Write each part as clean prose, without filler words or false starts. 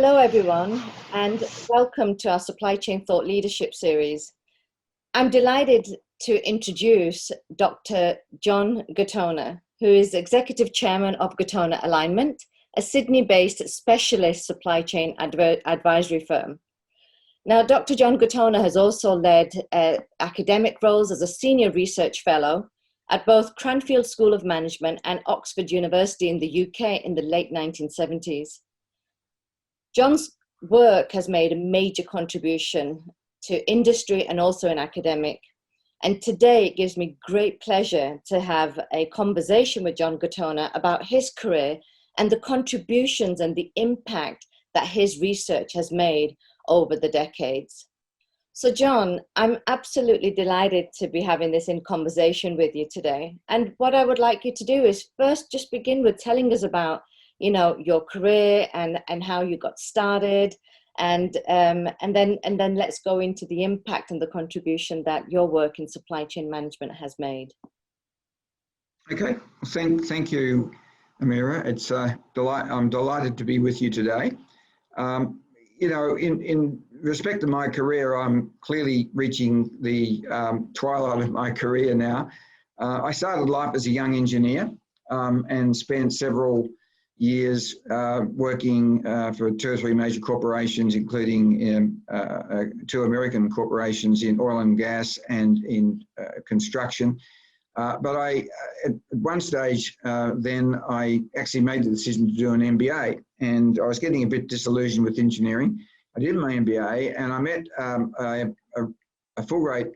Hello, everyone, and welcome to our Supply Chain Thought Leadership series. I'm delighted to introduce Dr. John Gattorna, who is Executive Chairman of Gattorna Alignment, a Sydney-based specialist supply chain advisory firm. Now, Dr. John Gattorna has also led academic roles as a Senior Research Fellow at both Cranfield School of Management and Oxford University in the UK in the late 1970s. John's work has made a major contribution to industry and also in academic. And today it gives me great pleasure to have a conversation with John Gattorna about his career and the contributions and the impact that his research has made over the decades. So John, I'm absolutely delighted to be having this in conversation with you today. And what I would like you to do is first just begin with telling us about your career and how you got started, and then let's go into the impact and the contribution that your work in supply chain management has made. Okay, thank you, Amira. It's I'm delighted to be with you today. In respect to my career, I'm clearly reaching the twilight of my career now. I started life as a young engineer and spent several years working for 2 or 3 major corporations, including 2 American corporations in oil and gas and in construction. But at one stage, then I actually made the decision to do an MBA, and I was getting a bit disillusioned with engineering. I did my MBA, and I met a Fulbright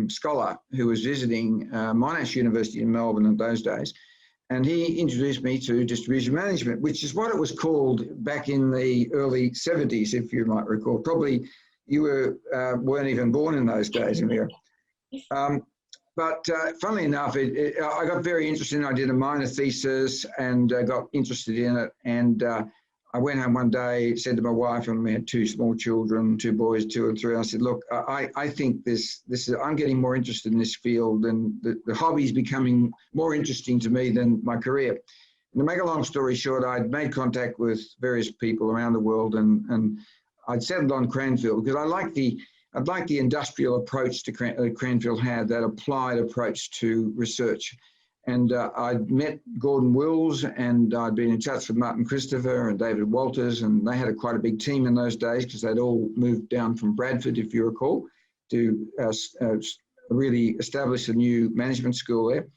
scholar who was visiting Monash University in Melbourne in those days. And he introduced me to distribution management, which is what it was called back in the early 70s, if you might recall. Probably you weren't even born in those days, Amir. But funnily enough, I got very interested in it. I did a minor thesis and got interested in it. And I went home one day, said to my wife, and we had 2 small children, 2 boys, 2 and 3. I said, look, I think this is, I'm getting more interested in this field, and the hobby is becoming more interesting to me than my career. And to make a long story short, I'd made contact with various people around the world, and I'd settled on Cranfield because I like the industrial approach to Cranfield had, that applied approach to research. And I'd met Gordon Wills, and I'd been in touch with Martin Christopher and David Walters, and they had quite a big team in those days because they'd all moved down from Bradford, if you recall, to really establish a new management school there.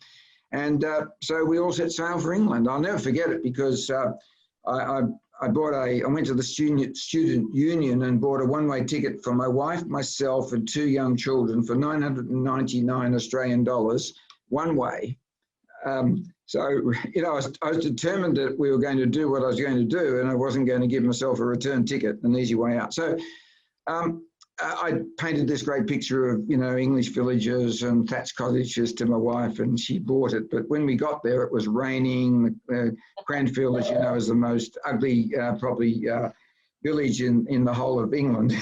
And so we all set sail for England. I'll never forget it because I went to the student union and bought a one-way ticket for my wife, myself, and 2 young children for 999 Australian dollars one way. So, I was determined that we were going to do what I was going to do, and I wasn't going to give myself a return ticket, an easy way out. So I painted this great picture of, English villages and thatched cottages to my wife, and she bought it. But when we got there, it was raining. Cranfield, as you know, is the most ugly, village in the whole of England.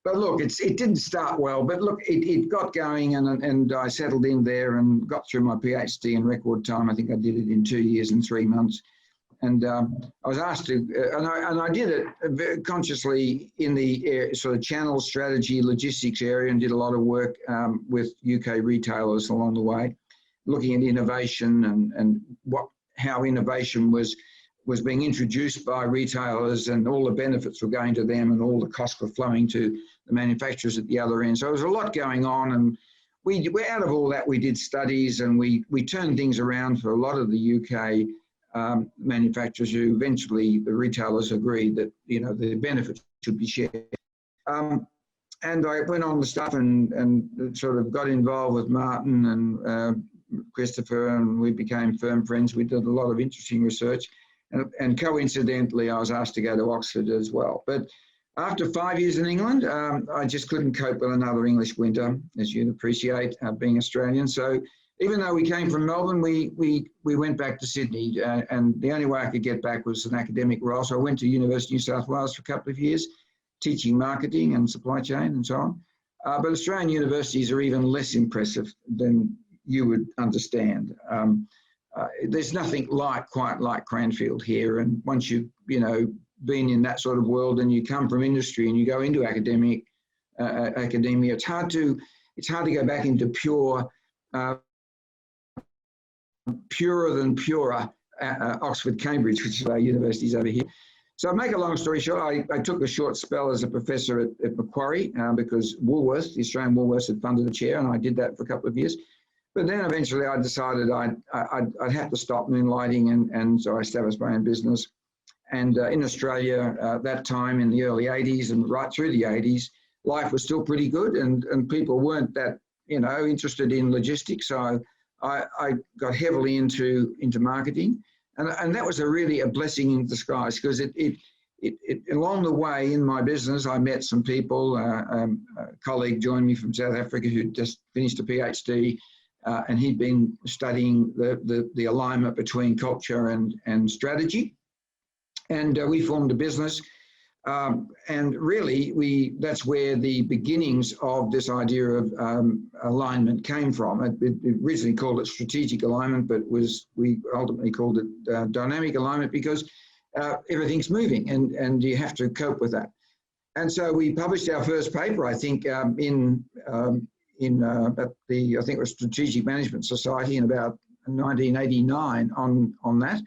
But look, it didn't start well, but look, it got going, and I settled in there and got through my PhD in record time. I think I did it in 2 years and 3 months. And I was asked to, and I did it very consciously in the sort of channel strategy, logistics area, and did a lot of work with UK retailers along the way, looking at innovation and how innovation was being introduced by retailers, and all the benefits were going to them and all the costs were flowing to the manufacturers at the other end. So there was a lot going on, and we out of all that, we did studies, and we turned things around for a lot of the UK manufacturers, who eventually the retailers agreed that, the benefits should be shared. And I went on the stuff and sort of got involved with Martin and Christopher, and we became firm friends. We did a lot of interesting research. And coincidentally, I was asked to go to Oxford as well. But after 5 years in England, I just couldn't cope with another English winter, as you'd appreciate, being Australian. So even though we came from Melbourne, we went back to Sydney, and the only way I could get back was an academic role. So I went to University of New South Wales for a couple of years, teaching marketing and supply chain and so on. But Australian universities are even less impressive than you would understand. There's nothing quite like Cranfield here, and once you been in that sort of world and you come from industry and you go into academia, it's hard to go back into purer than purer Oxford, Cambridge, which is our universities over here. So to make a long story short, I took a short spell as a professor at Macquarie because Woolworths, the Australian Woolworths, had funded a chair, and I did that for a couple of years. But then eventually I decided I'd have to stop moonlighting, and so I established my own business. And in Australia, that time in the early 80s and right through the 80s, life was still pretty good, and people weren't that, interested in logistics. So I got heavily into marketing. And that was really a blessing in disguise, because it along the way in my business, I met some people. A colleague joined me from South Africa who just finished a PhD, and he'd been studying the alignment between culture and strategy. And we formed a business. And really, that's where the beginnings of this idea of alignment came from. It originally called it strategic alignment, but we ultimately called it dynamic alignment, because everything's moving and you have to cope with that. And so we published our first paper, I think, at the I think it was Strategic Management Society in about 1989 on that.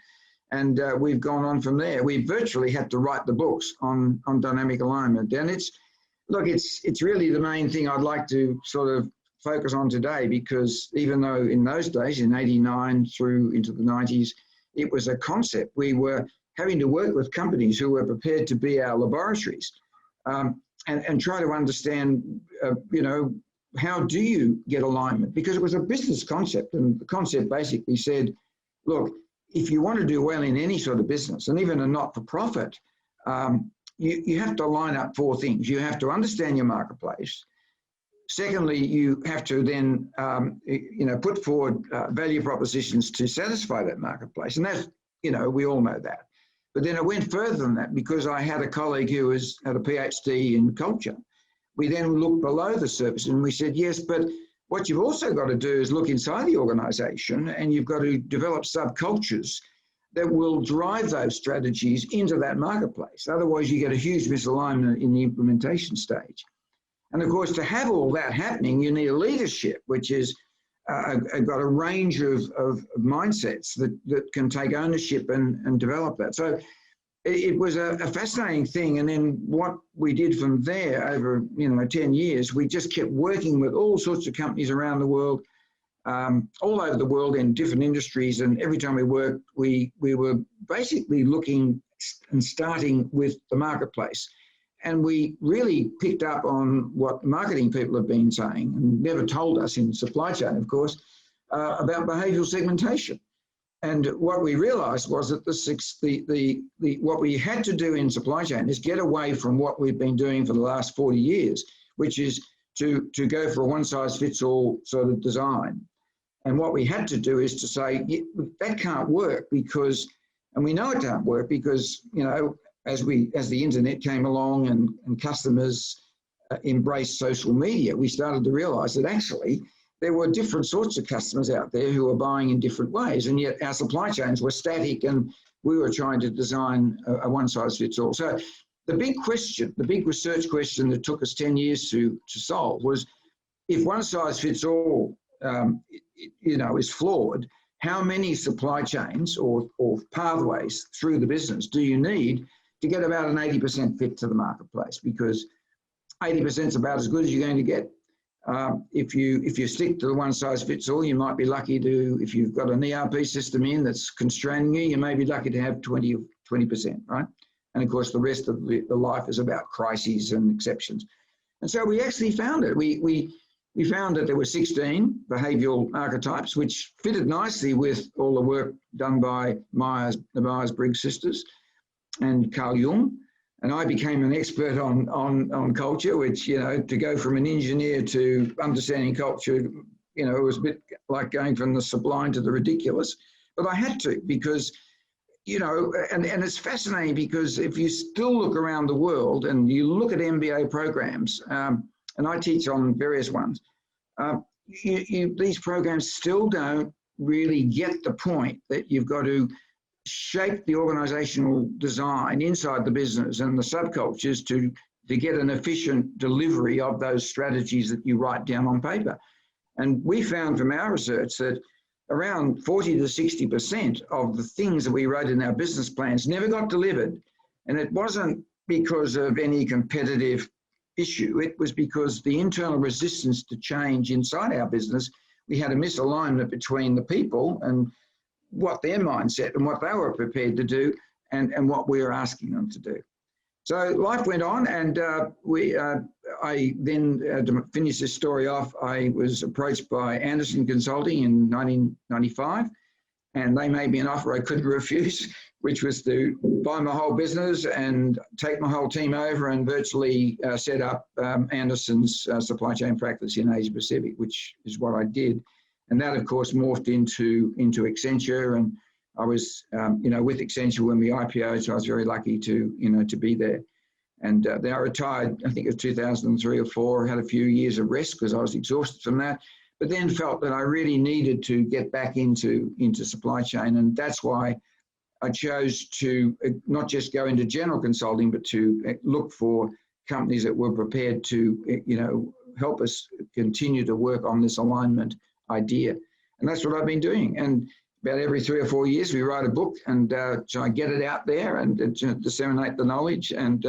And we've gone on from there. We virtually had to write the books on dynamic alignment. And it's really the main thing I'd like to sort of focus on today, because even though in those days, in 89 through into the 90s, it was a concept, we were having to work with companies who were prepared to be our laboratories, and try to understand, how do you get alignment? Because it was a business concept, and the concept basically said, look, if you want to do well in any sort of business, and even a not-for-profit, you have to line up four things. You have to understand your marketplace. Secondly, you have to then, put forward value propositions to satisfy that marketplace. And that's, we all know that. But then it went further than that, because I had a colleague who had a PhD in culture. We then looked below the surface and we said, yes, but what you've also got to do is look inside the organisation, and you've got to develop subcultures that will drive those strategies into that marketplace. Otherwise, you get a huge misalignment in the implementation stage. And of course, to have all that happening, you need a leadership, which is got a range of mindsets that can take ownership and develop that. So it was a fascinating thing. And then what we did from there over 10 years, we just kept working with all sorts of companies around the world, all over the world in different industries. And every time we worked, we were basically looking and starting with the marketplace. And we really picked up on what marketing people have been saying, and never told us in supply chain, of course, about behavioural segmentation. And what we realised was that what we had to do in supply chain is get away from what we've been doing for the last 40 years, which is to go for a one-size-fits-all sort of design. And what we had to do is to say, that can't work, because, and we know it can't work because, as the internet came along and customers embraced social media, we started to realise that actually there were different sorts of customers out there who were buying in different ways, and yet our supply chains were static and we were trying to design a one-size-fits-all. So the big question, the big research question that took us 10 years to solve was, if one-size-fits-all is flawed, how many supply chains or pathways through the business do you need to get about an 80% fit to the marketplace? Because 80% is about as good as you're going to get. If you stick to the one-size-fits-all, you might be lucky to, if you've got an ERP system in that's constraining you, you may be lucky to have 20%, right? And of course, the rest of the life is about crises and exceptions. And so we actually found it. We found that there were 16 behavioural archetypes, which fitted nicely with all the work done by the Myers-Briggs sisters and Carl Jung. And I became an expert on culture, which, to go from an engineer to understanding culture, it was a bit like going from the sublime to the ridiculous. But I had to, because, and it's fascinating, because if you still look around the world and you look at MBA programs, and I teach on various ones, these programs still don't really get the point that you've got to shape the organizational design inside the business and the subcultures to get an efficient delivery of those strategies that you write down on paper. And we found from our research that around 40 to 60% of the things that we wrote in our business plans never got delivered. And it wasn't because of any competitive issue. It was because the internal resistance to change inside our business, we had a misalignment between the people and what their mindset and what they were prepared to do and what we were asking them to do. So life went on, and I then, to finish this story off, I was approached by Anderson Consulting in 1995, and they made me an offer I couldn't refuse, which was to buy my whole business and take my whole team over and virtually set up Anderson's supply chain practice in Asia Pacific, which is what I did. And that, of course, morphed into Accenture, and I was, with Accenture when we IPO'd, so I was very lucky to be there. And then I retired, I think it was 2003 or 4, had a few years of rest because I was exhausted from that, but then felt that I really needed to get back into supply chain. And that's why I chose to not just go into general consulting, but to look for companies that were prepared to, help us continue to work on this alignment idea. And that's what I've been doing. And about every 3 or 4 years, we write a book and try and get it out there and disseminate the knowledge. And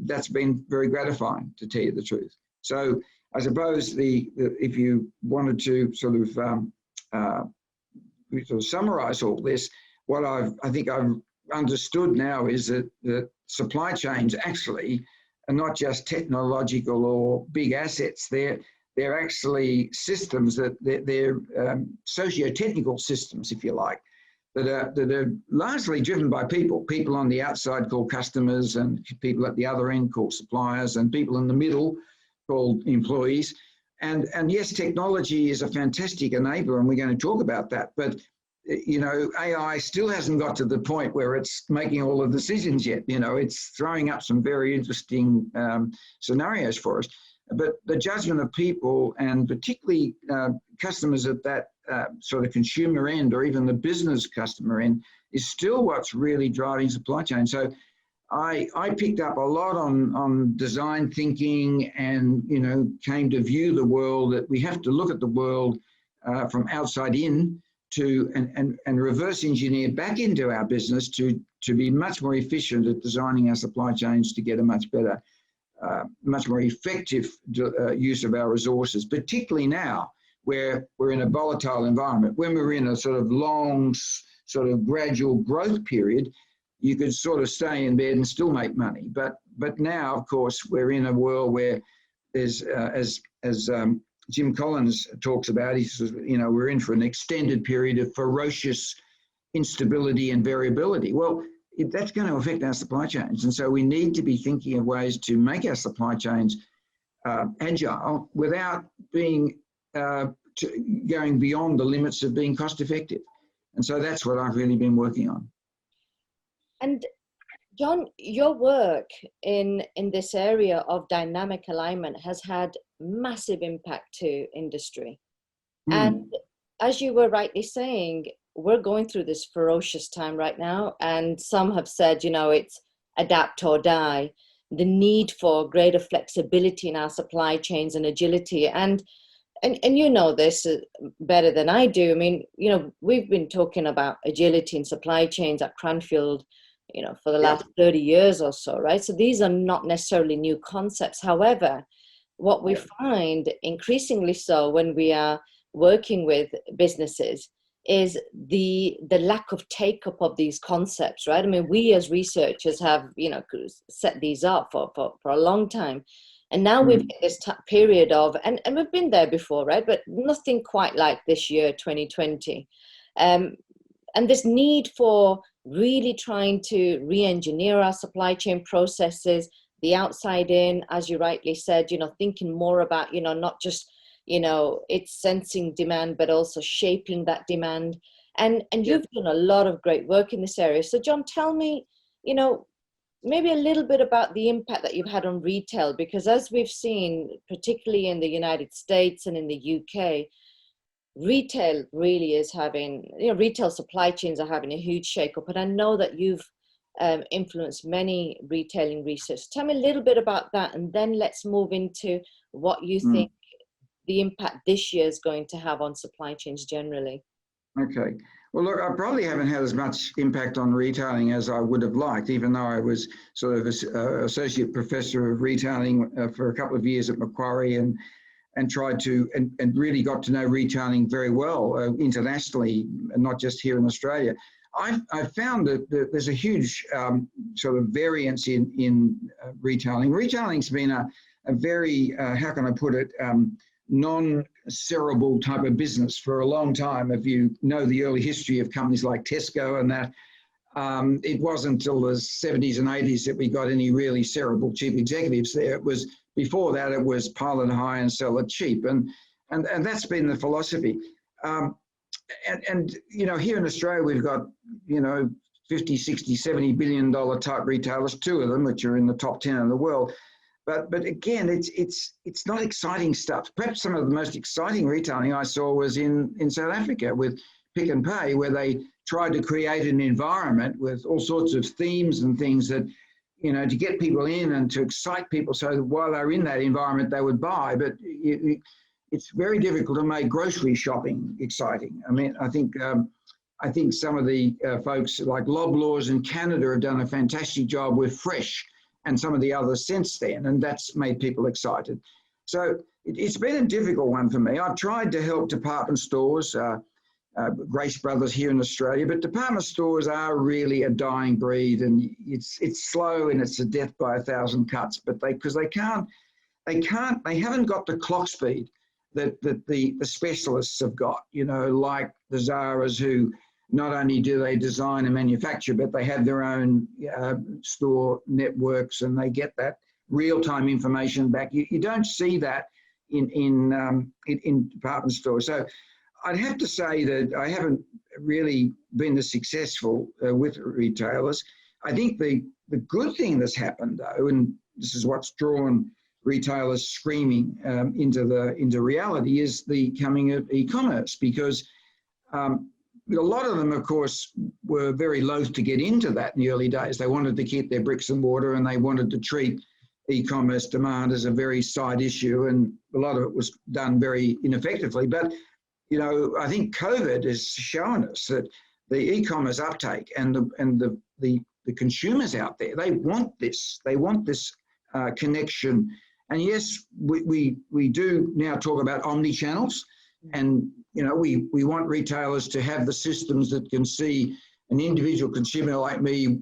that's been very gratifying, to tell you the truth. So I suppose if you wanted to sort of summarize all this, what I think I've understood now is that supply chains actually are not just technological or big assets. They're actually systems they're socio-technical systems, if you like, that are largely driven by people. People on the outside called customers, and people at the other end called suppliers, and people in the middle called employees. And yes, technology is a fantastic enabler, and we're going to talk about that. But AI still hasn't got to the point where it's making all the decisions yet. It's throwing up some very interesting scenarios for us. But the judgment of people, and particularly customers at that sort of consumer end, or even the business customer end, is still what's really driving supply chain. So I picked up a lot on design thinking, and came to view the world that we have to look at the world from outside in to and reverse engineer back into our business to be much more efficient at designing our supply chains to get a much better, much more effective use of our resources, particularly now where we're in a volatile environment. When we're in a sort of long, sort of gradual growth period, you could sort of stay in bed and still make money. But now, of course, we're in a world where there's, as Jim Collins talks about, he says, we're in for an extended period of ferocious instability and variability. Well, that's going to affect our supply chains. And so we need to be thinking of ways to make our supply chains agile without being going beyond the limits of being cost effective. And so that's what I've really been working on. And John, your work in this area of dynamic alignment has had massive impact to industry. And as you were rightly saying, we're going through this ferocious time right now, and some have said, it's adapt or die. The need for greater flexibility in our supply chains and agility, and you know this better than I do. I mean, we've been talking about agility in supply chains at Cranfield, for the last 30 years or so, right? So these are not necessarily new concepts. However, what we find increasingly so when we are working with businesses is the lack of take-up of these concepts, right? I mean, we as researchers have, set these up for a long time. And now we've hit this period of, and we've been there before, right? But nothing quite like this year, 2020. And this need for really trying to re-engineer our supply chain processes, the outside in, as you rightly said, thinking more about, not just, it's sensing demand, but also shaping that demand. And you've done a lot of great work in this area. So John, tell me, maybe a little bit about the impact that you've had on retail, because as we've seen, particularly in the United States and in the UK, retail really is having, retail supply chains are having a huge shakeup. And I know that you've influenced many retailing research. Tell me a little bit about that, and then let's move into what you think the impact this year is going to have on supply chains generally. Okay. Well, look, I probably haven't had as much impact on retailing as I would have liked, even though I was sort of an associate professor of retailing for a couple of years at Macquarie, and tried to, and really got to know retailing very well internationally, and not just here in Australia. I've found that there's a huge sort of variance in retailing. Retailing's been a very, how can I put it, non-cerebral type of business for a long time. If you know the early history of companies like Tesco and that, it wasn't until the 70s and 80s that we got any really cerebral chief executives there. It was before that, it was pile it high and sell it cheap, and that's been the philosophy. And here in Australia, we've got 50, 60, 70 billion dollar type retailers, two of them which are in the top 10 in the world. But again, it's not exciting stuff. Perhaps some of the most exciting retailing I saw was in South Africa with Pick n Pay, where they tried to create an environment with all sorts of themes and things that, to get people in and to excite people so that while they're in that environment, they would buy. But it's very difficult to make grocery shopping exciting. I mean, I think some of the folks like Loblaws in Canada have done a fantastic job with Fresh and some of the others since then, and that's made people excited. So it's been a difficult one for me. I've tried to help department stores, Grace Brothers here in Australia, but department stores are really a dying breed, and it's slow and it's a death by 1,000 cuts. But they haven't got the clock speed that the specialists have got. Like the Zaras, who not only do they design and manufacture, but they have their own store networks, and they get that real-time information back. You don't see that in department stores. So I'd have to say that I haven't really been as successful with retailers. I think the good thing that's happened, though, and this is what's drawn retailers screaming into reality, is the coming of e-commerce, because a lot of them, of course, were very loath to get into that in the early days. They wanted to keep their bricks and mortar, and they wanted to treat e-commerce demand as a very side issue, and a lot of it was done very ineffectively. But I think COVID has shown us that the e-commerce uptake and the consumers out there, they want this. They want this connection. And yes, we do now talk about omni-channels, and we want retailers to have the systems that can see an individual consumer like me,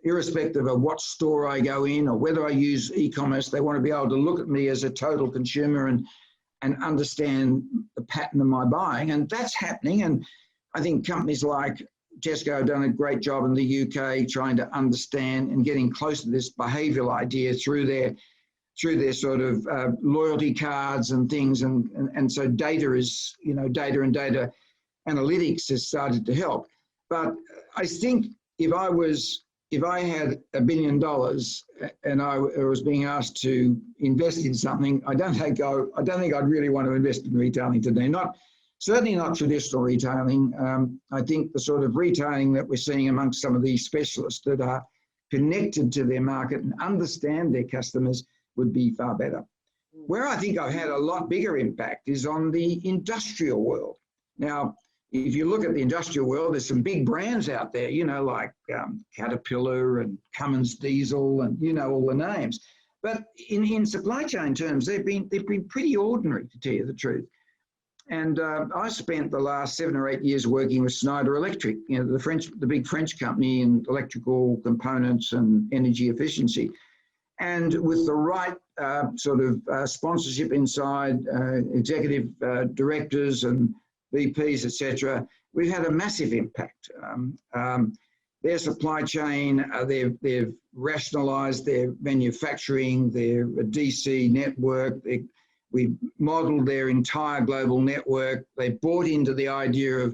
irrespective of what store I go in or whether I use e-commerce. They want to be able to look at me as a total consumer and understand the pattern of my buying, and that's happening. And I think companies like Tesco have done a great job in the UK trying to understand and getting close to this behavioural idea through their sort of loyalty cards and things, and so data is, data and data analytics has started to help. But I think if I had $1 billion and I was being asked to invest in something, I don't think I'd really want to invest in retailing today. Certainly not traditional retailing. I think the sort of retailing that we're seeing amongst some of these specialists that are connected to their market and understand their customers would be far better. Where I think I've had a lot bigger impact is on the industrial world. Now, if you look at the industrial world, there's some big brands out there, like Caterpillar and Cummins Diesel and all the names. But in supply chain terms, they've been pretty ordinary, to tell you the truth. And I spent the last 7 or 8 years working with Schneider Electric, the big French company in electrical components and energy efficiency. And with the right sort of sponsorship inside, executive directors and VPs, etc., we've had a massive impact. Their supply chain, they've rationalised their manufacturing, their DC network. We've modelled their entire global network. They bought into the idea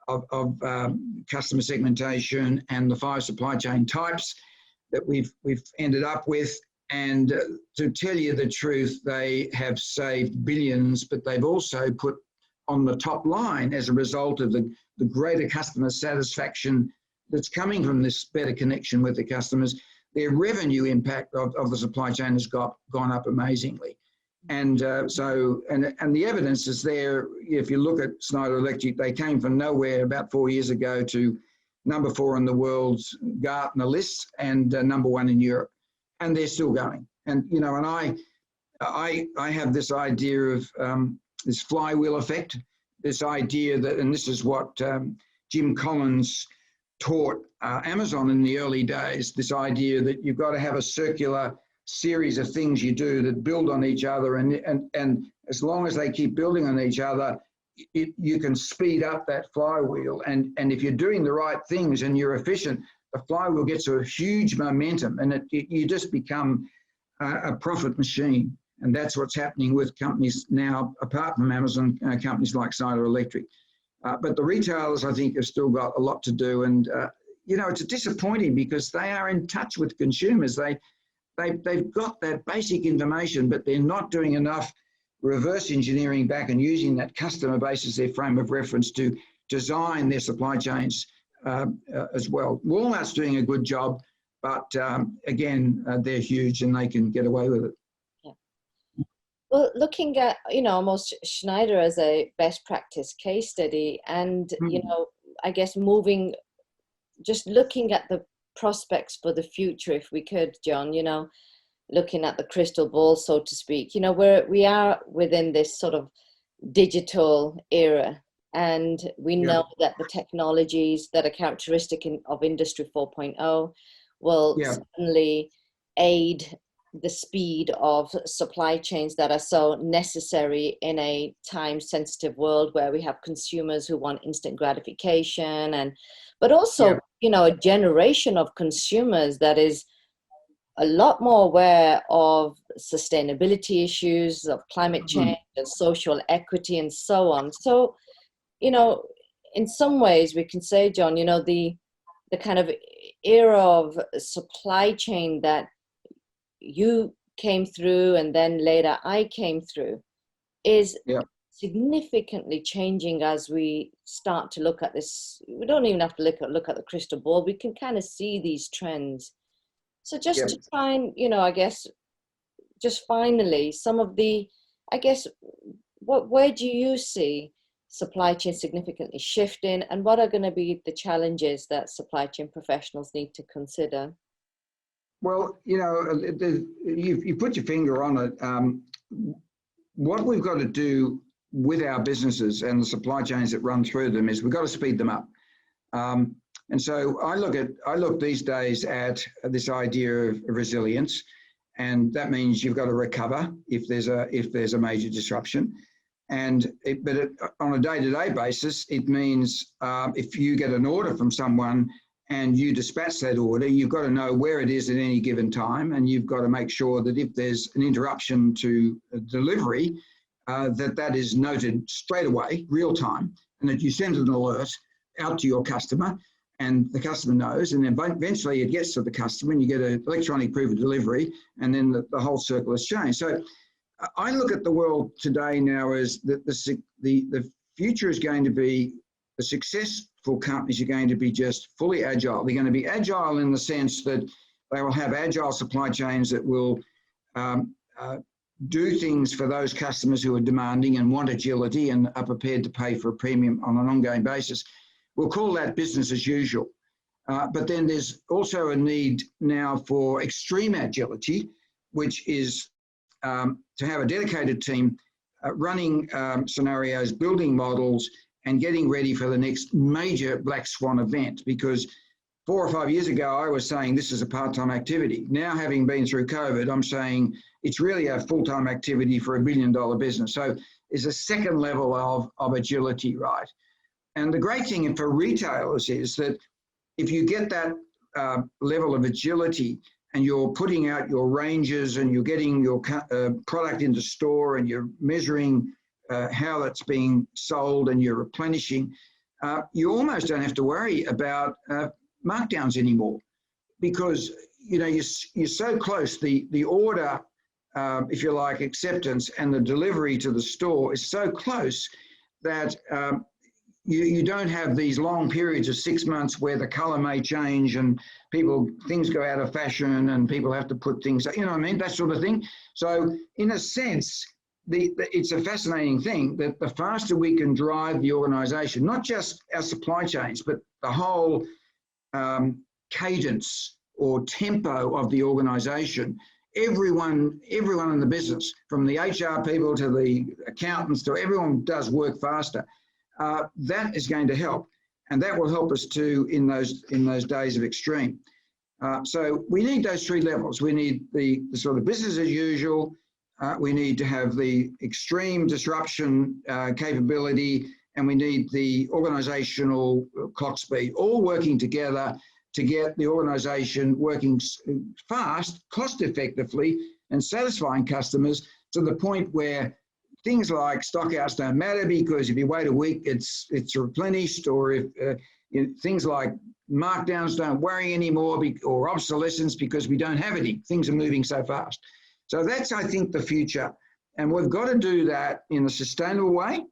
of customer segmentation and the 5 supply chain types that we've ended up with. And to tell you the truth, they have saved billions, but they've also put on the top line as a result of the greater customer satisfaction that's coming from this better connection with the customers, their revenue impact of the supply chain has gone up amazingly. And and the evidence is there. If you look at Schneider Electric, they came from nowhere about 4 years ago to number 4 on the world's Gartner list and number 1 in Europe, and they're still going. And you know, and I have this idea of this flywheel effect, this idea that, and this is what Jim Collins taught Amazon in the early days, this idea that you've got to have a circular series of things you do that build on each other, and as long as they keep building on each other, you can speed up that flywheel. And if you're doing the right things and you're efficient, the flywheel gets a huge momentum, and you just become a profit machine. And that's what's happening with companies now, apart from Amazon, companies like Schneider Electric. But the retailers, I think, have still got a lot to do. And, you know, it's disappointing because they are in touch with consumers. They've got that basic information, but they're not doing enough reverse engineering back and using that customer base as their frame of reference to design their supply chains as well. Walmart's doing a good job, but again, they're huge and they can get away with it. Well, looking at, you know, almost Schneider as a best practice case study, and, you know, I guess just looking at the prospects for the future, if we could, John, you know, looking at the crystal ball, so to speak, you know, we are within this sort of digital era, and we know that the technologies that are characteristic of Industry 4.0 will certainly aid the speed of supply chains that are so necessary in a time-sensitive world where we have consumers who want instant gratification, but also, you know, a generation of consumers that is a lot more aware of sustainability issues, of climate change and social equity and so on. So, you know, in some ways we can say, John, you know, the kind of era of supply chain that you came through and then later I came through is significantly changing as we start to look at this. We don't even have to look at the crystal ball. We can kind of see these trends. So just to find, you know, I guess, just finally, some of the, I guess, where do you see supply chain significantly shifting, and what are going to be the challenges that supply chain professionals need to consider? Well, you know, you put your finger on it. What we've got to do with our businesses and the supply chains that run through them is we've got to speed them up. And so I look these days at this idea of resilience, and that means you've got to recover if there's a major disruption. But on a day-to-day basis, it means if you get an order from someone and you dispatch that order, you've got to know where it is at any given time, and you've got to make sure that if there's an interruption to delivery, that is noted straight away, real time, and that you send an alert out to your customer, and the customer knows, and then eventually it gets to the customer, and you get an electronic proof of delivery, and then the whole circle has changed. So I look at the world today now as the future is going to be, the successful companies are going to be just fully agile. They're going to be agile in the sense that they will have agile supply chains that will do things for those customers who are demanding and want agility and are prepared to pay for a premium on an ongoing basis. We'll call that business as usual. But then there's also a need now for extreme agility, which is to have a dedicated team running scenarios, building models, and getting ready for the next major black swan event. Because 4 or 5 years ago, I was saying this is a part-time activity. Now, having been through COVID, I'm saying it's really a full-time activity for $1 billion business. So there's a second level of agility, right? And the great thing for retailers is that if you get that level of agility and you're putting out your ranges and you're getting your product into store and you're measuring how it's being sold and you're replenishing, you almost don't have to worry about markdowns anymore, because you know you're so close. The order, if you like, acceptance and the delivery to the store is so close that you don't have these long periods of 6 months where the colour may change and things go out of fashion and people have to put things, you know what I mean, that sort of thing. So in a sense, it's a fascinating thing that the faster we can drive the organisation, not just our supply chains, but the whole cadence or tempo of the organisation, everyone in the business, from the HR people to the accountants to everyone does work faster. That is going to help, and that will help us too in those days of extreme. So we need those three levels. We need the sort of business as usual. We need to have the extreme disruption capability, and we need the organisational clock speed, all working together to get the organisation working fast, cost effectively, and satisfying customers to the point where things like stockouts don't matter, because if you wait a week, it's replenished, or if things like markdowns don't worry anymore, or obsolescence because we don't have any. Things are moving so fast. So that's, I think, the future. And we've got to do that in a sustainable way.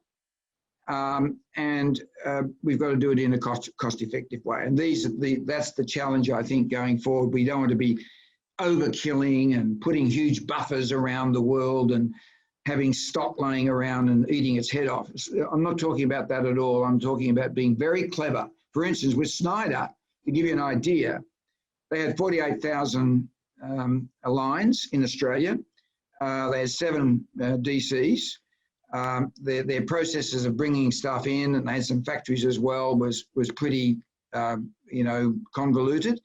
And we've got to do it in a cost-effective way. And that's the challenge, I think, going forward. We don't want to be overkilling and putting huge buffers around the world and having stock laying around and eating its head off. I'm not talking about that at all. I'm talking about being very clever. For instance, with Snyder, to give you an idea, they had 48,000 lines in Australia. They had 7 DCs. Their processes of bringing stuff in, and they had some factories as well, was pretty, convoluted.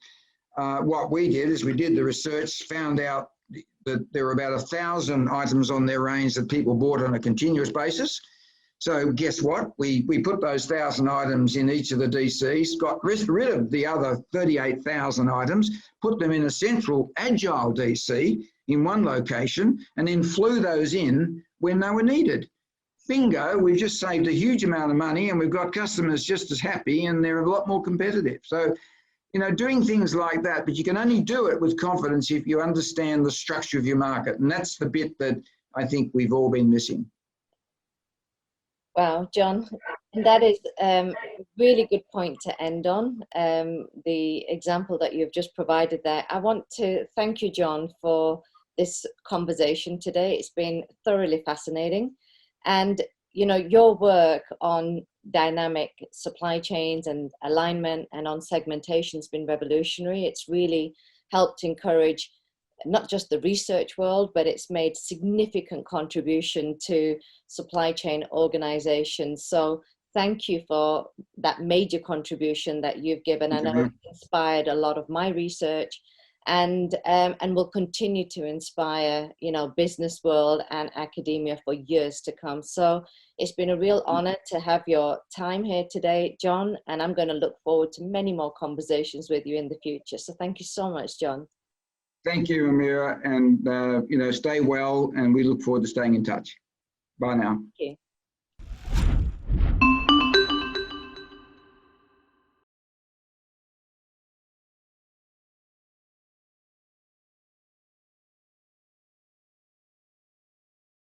What we did is we did the research, found out that there were about 1,000 items on their range that people bought on a continuous basis. So guess what? We put those 1,000 items in each of the DCs, got rid of the other 38,000 items, put them in a central agile DC in one location, and then flew those in when they were needed. Bingo, we've just saved a huge amount of money, and we've got customers just as happy, and they're a lot more competitive. So, doing things like that, but you can only do it with confidence if you understand the structure of your market. And that's the bit that I think we've all been missing. Wow, John, and that is a really good point to end on, the example that you've just provided there. I want to thank you, John, for this conversation today. It's been thoroughly fascinating. And, your work on dynamic supply chains and alignment and on segmentation has been revolutionary. It's really helped encourage not just the research world, but it's made significant contribution to supply chain organizations. So thank you for that major contribution that you've given. I know it's inspired a lot of my research, and will continue to inspire, business world and academia for years to come. So it's been a real honor to have your time here today, John, and I'm going to look forward to many more conversations with you in the future. So thank you so much, John. Thank you, Amira, and stay well, and we look forward to staying in touch. Bye now. Thank you.